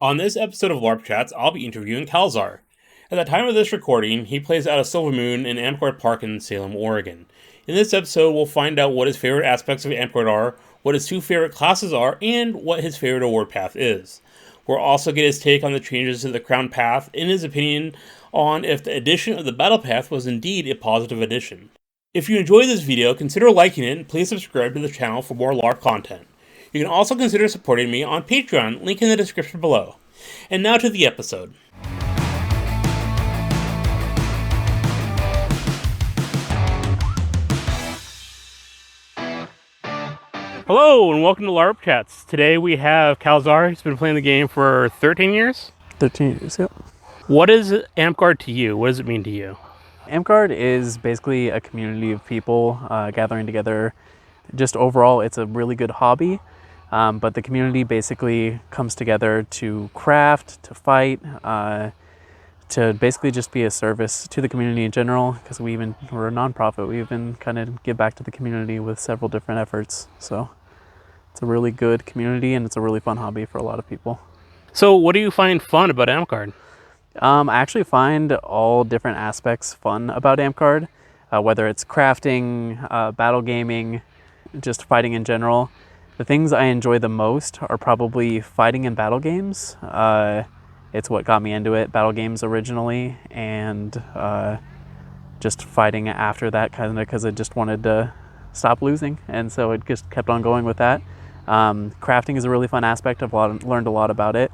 On this episode of LARP Chats, I'll be interviewing Kalzar. At the time of this recording, he plays out of Silvermoon in Amtgard Park in Salem, Oregon. In this episode, we'll find out what his favorite aspects of Amtgard are, what his two favorite classes are, and what his favorite award path is. We'll also get his take on the changes to the Crown Path and his opinion on if the addition of the Battle Path was indeed a positive addition. If you enjoyed this video, consider liking it and please subscribe to the channel for more LARP content. You can also consider supporting me on Patreon, link in the description below. And now to the episode. Hello and welcome to LARP Chats. Today we have Kalzar. He's been playing the game for 13 years? 13 years, yep. What is Amtgard to you? What does it mean to you? Amtgard is basically a community of people gathering together. Just overall, it's a really good hobby. But the community basically comes together to craft, to fight, to basically just be a service to the community in general, because we're a nonprofit. We even kind of give back to the community with several different efforts. So it's a really good community and it's a really fun hobby for a lot of people. So what do you find fun about Amtgard? I actually find all different aspects fun about Amtgard, whether it's crafting, battle gaming, just fighting in general. The things I enjoy the most are probably fighting in battle games. It's what got me into it, battle games originally, and just fighting after that, kind of because I just wanted to stop losing, and so it just kept on going with that. Crafting is a really fun aspect. I've learned a lot about it,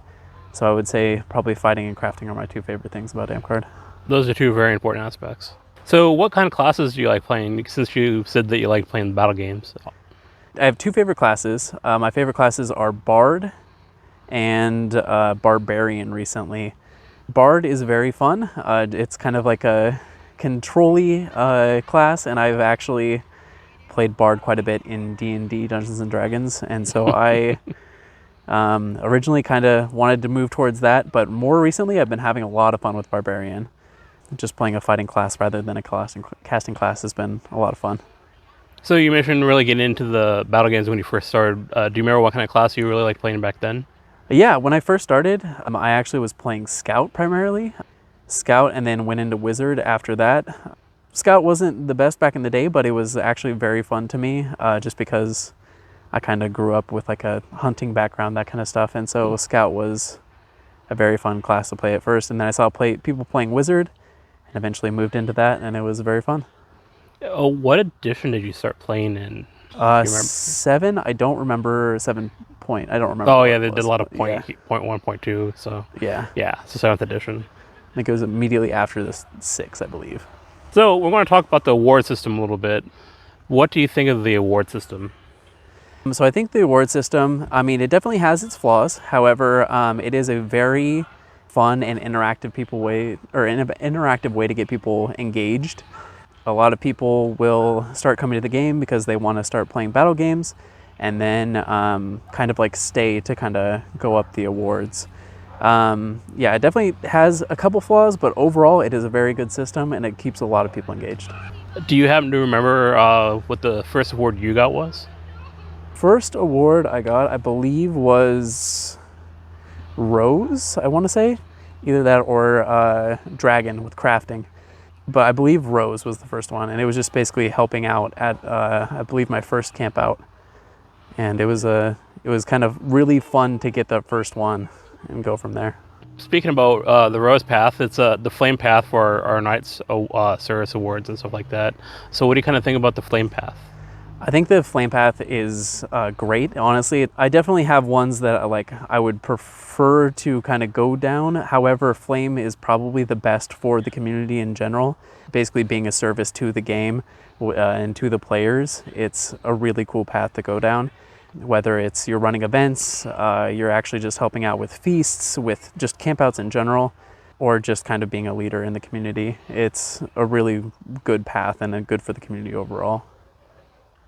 so I would say probably fighting and crafting are my two favorite things about Amtgard. Those are two very important aspects. So what kind of classes do you like playing, since you said that you like playing battle games? I have two favorite classes. My favorite classes are Bard and Barbarian recently. Bard is very fun. It's kind of like a control-y class, and I've actually played Bard quite a bit in D&D, Dungeons & Dragons, and so I originally kind of wanted to move towards that, but more recently I've been having a lot of fun with Barbarian. Just playing a fighting class rather than a casting class has been a lot of fun. So you mentioned really getting into the battle games when you first started. Do you remember what kind of class you really liked playing back then? Yeah, when I first started, I actually was playing Scout primarily. Scout, and then went into Wizard after that. Scout wasn't the best back in the day, but it was actually very fun to me, just because I kind of grew up with like a hunting background, that kind of stuff. And so Scout was a very fun class to play at first. And then I saw people playing Wizard and eventually moved into that, and it was very fun. What edition did you start playing in? 7. I don't remember 7 point. I don't remember. Oh yeah, they did a lot of point 1, point 2. So yeah, so 7th edition. I think it was immediately after this 6, I believe. So we're going to talk about the award system a little bit. What do you think of the award system? So I think the award system, I mean, it definitely has its flaws. However, it is a very fun and interactive interactive way to get people engaged. A lot of people will start coming to the game because they want to start playing battle games, and then kind of like stay to kind of go up the awards. Yeah, it definitely has a couple flaws, but overall it is a very good system and it keeps a lot of people engaged. Do you happen to remember what the first award you got was? First award I got, I believe, was Rose, I want to say. Either that or Dragon with crafting. But I believe Rose was the first one, and it was just basically helping out at, I believe, my first camp out. And it was kind of really fun to get the first one and go from there. Speaking about the Rose Path, it's the Flame Path for our Knights Service Awards and stuff like that. So what do you kind of think about the Flame Path? I think the Flame Path is great, honestly. I definitely have ones that I would prefer to kind of go down. However, Flame is probably the best for the community in general. Basically being a service to the game and to the players, it's a really cool path to go down. Whether it's you're running events, you're actually just helping out with feasts, with just campouts in general, or just kind of being a leader in the community. It's a really good path and good for the community overall.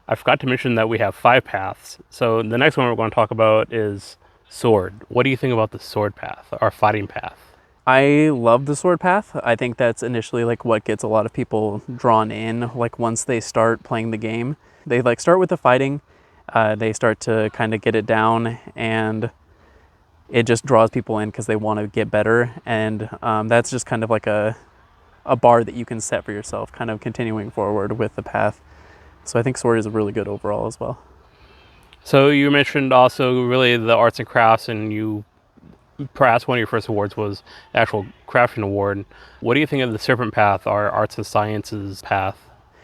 I forgot to mention that we have 5 paths. So the next one we're going to talk about is Sword. What do you think about the Sword path, or fighting path? I love the Sword path. I think that's initially like what gets a lot of people drawn in, like once they start playing the game. They start with the fighting, they start to kind of get it down, and it just draws people in because they want to get better, and that's just kind of like a bar that you can set for yourself, kind of continuing forward with the path. So I think Sword is really good overall as well. So you mentioned also really the arts and crafts, and you perhaps one of your first awards was the actual crafting award. What do you think of the Serpent Path, our arts and sciences path?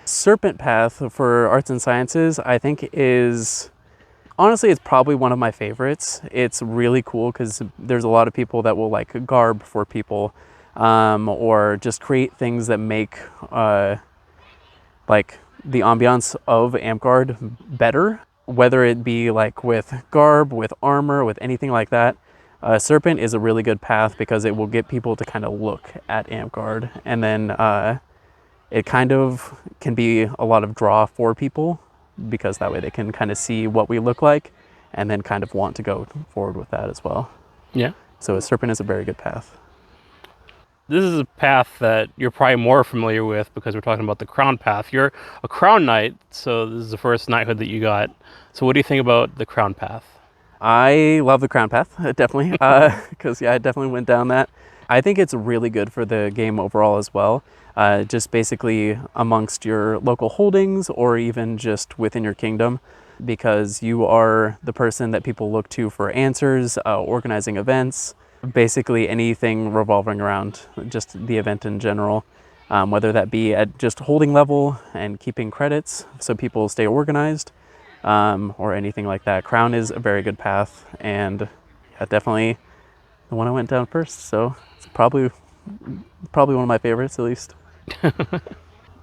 Serpent Path for arts and sciences, I think is, honestly, it's probably one of my favorites. It's really cool because there's a lot of people that will like garb for people, or just create things that make like the ambiance of Amtgard better, whether it be like with garb, with armor, with anything like that. Serpent is a really good path because it will get people to kind of look at Amtgard, and then it kind of can be a lot of draw for people because that way they can kind of see what we look like and then kind of want to go forward with that as well. Yeah. So Serpent is a very good path. This is a path that you're probably more familiar with because we're talking about the Crown Path. You're a Crown Knight, so this is the first knighthood that you got. So what do you think about the Crown Path? I love the Crown Path, definitely, because I definitely went down that. I think it's really good for the game overall as well. Just basically amongst your local holdings or even just within your kingdom, because you are the person that people look to for answers, organizing events, basically anything revolving around just the event in general, whether that be at just holding level and keeping credits so people stay organized, or anything like that. Crown is a very good path, and yeah, definitely the one I went down first, so it's probably one of my favorites at least.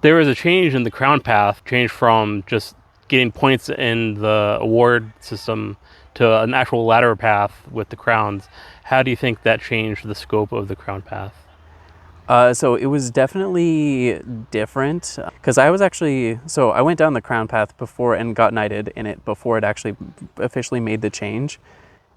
There was a change in the Crown Path, change from just getting points in the award system to an actual ladder path with the crowns. How do you think that changed the scope of the Crown Path? So it was definitely different because I went down the Crown Path before and got knighted in it before it actually officially made the change.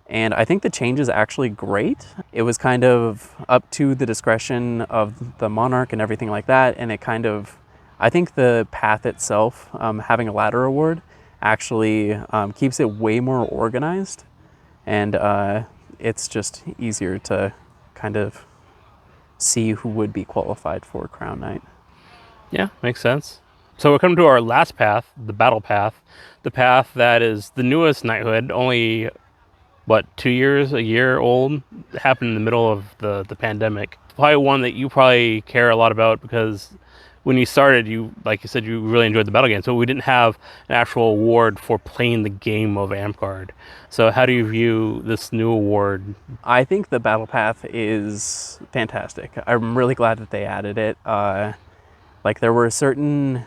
And I think the change is actually great. It was kind of up to the discretion of the monarch and everything like that. And I think the path itself, having a ladder award, actually keeps it way more organized. And it's just easier to kind of see who would be qualified for Crown Knight. Yeah, makes sense. So we're coming to our last path, the Battle Path, the path that is the newest knighthood, only, what, a year old, it happened in the middle of the pandemic. Probably one that you probably care a lot about because when you started, like you said, you really enjoyed the battle game, so we didn't have an actual award for playing the game of Amtgard. So how do you view this new award? I think the Battle Path is fantastic. I'm really glad that they added it. Like there were certain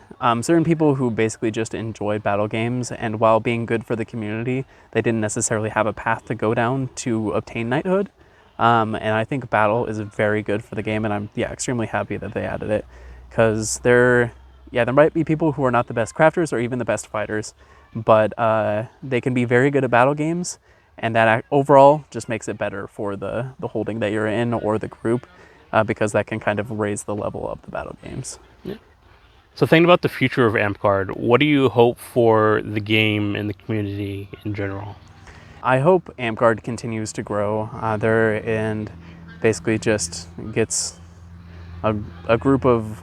people who basically just enjoyed battle games, and while being good for the community, they didn't necessarily have a path to go down to obtain knighthood. And I think battle is very good for the game, and I'm extremely happy that they added it. Because there might be people who are not the best crafters or even the best fighters, but they can be very good at battle games, and that overall just makes it better for the holding that you're in or the group, because that can kind of raise the level of the battle games. Yeah. So thinking about the future of Amtgard, what do you hope for the game and the community in general? I hope Amtgard continues to grow there and basically just gets a group of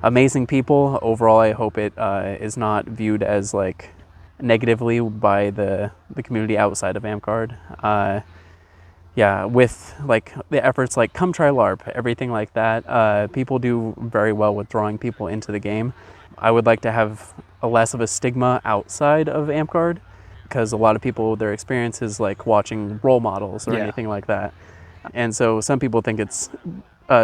amazing people. Overall, I hope it is not viewed as like negatively by the community outside of Amtgard. With like the efforts like Come Try LARP, everything like that, people do very well with drawing people into the game. I would like to have less of a stigma outside of Amtgard, because a lot of people, their experience is like watching role models or anything like that. And so some people think it's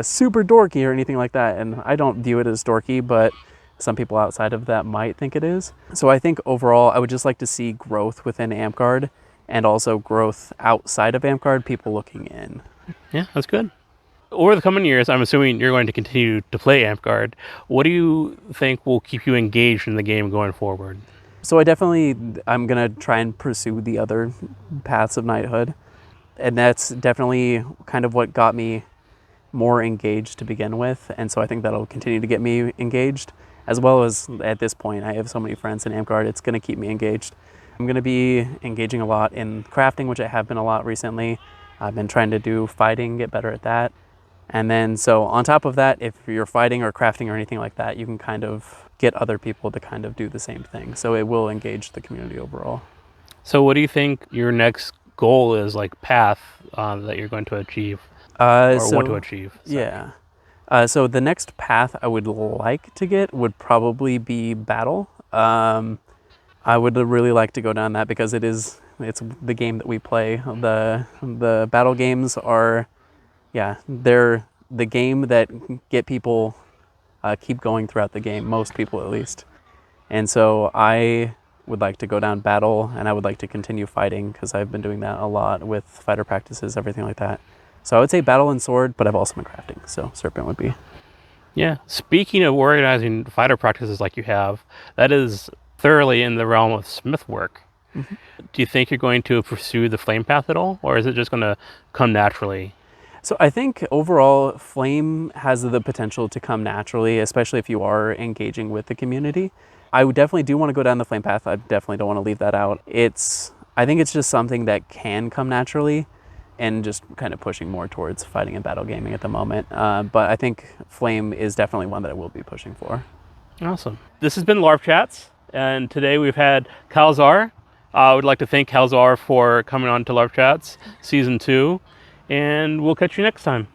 super dorky or anything like that, and I don't view it as dorky, but some people outside of that might think it is. So I think overall, I would just like to see growth within Amtgard and also growth outside of Amtgard, people looking in. Yeah, that's good. Over the coming years, I'm assuming you're going to continue to play Amtgard. What do you think will keep you engaged in the game going forward? So I'm gonna try and pursue the other paths of knighthood, and that's definitely kind of what got me more engaged to begin with, and so I think that'll continue to get me engaged, as well as at this point I have so many friends in Amtgard, it's going to keep me engaged. I'm going to be engaging a lot in crafting, which I have been a lot recently. I've been trying to do fighting, get better at that. And then, so on top of that, if you're fighting or crafting or anything like that, you can kind of get other people to kind of do the same thing. So it will engage the community overall. So what do you think your next goal is, like path that you're going to achieve or want to achieve? Sorry. Yeah. So the next path I would like to get would probably be battle. I would really like to go down that because it's the game that we play. The battle games are, they're the game that get people keep going throughout the game, most people at least. And so I would like to go down battle, and I would like to continue fighting because I've been doing that a lot with fighter practices, everything like that. So I would say battle and sword, but I've also been crafting, so serpent would be. Yeah. Speaking of organizing fighter practices like you have, that is thoroughly in the realm of smith work. Mm-hmm. Do you think you're going to pursue the flame path at all, or is it just going to come naturally? So I think overall, flame has the potential to come naturally, especially if you are engaging with the community. I would definitely do want to go down the flame path. I definitely don't want to leave that out. I think it's just something that can come naturally, and just kind of pushing more towards fighting and battle gaming at the moment. But I think flame is definitely one that I will be pushing for. Awesome. This has been LARP Chats, and today we've had Kalzar. I would like to thank Kalzar for coming on to LARP Chats Season 2, and we'll catch you next time.